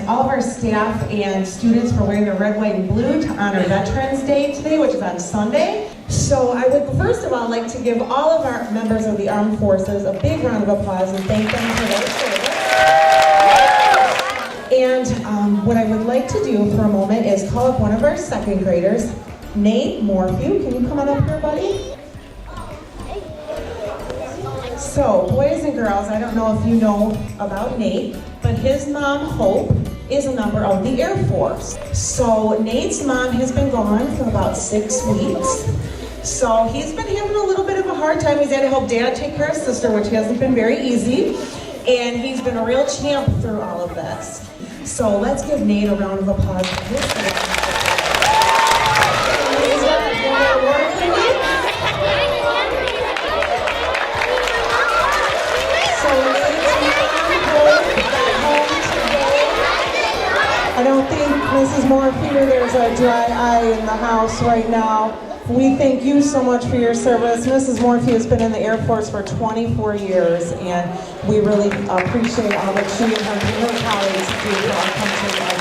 all of our staff and students for wearing their red, white, and blue to honor Veterans Day today, which is on Sunday. So I would first of all like to give all of our members of the armed forces a big round of applause and thank them for their service. And what I would like to do for a moment is call up one of our second graders, Nate Morphew. Can you come on up here, buddy? So, boys and girls, I don't know if you know about Nate, but his mom, Hope, is a member of the Air Force. So, Nate's mom has been gone for about 6 weeks. So, he's been having a little bit of a hard time. He's had to help Dad take care of his sister, which hasn't been very easy. And he's been a real champ through all of this. So, let's give Nate a round of applause for his family. I don't think, Mrs. Morphew, there's a dry eye in the house right now. We thank you so much for your service. Mrs. Morphew has been in the Air Force for 24 years, and we really appreciate all that she and her colleagues do for our country.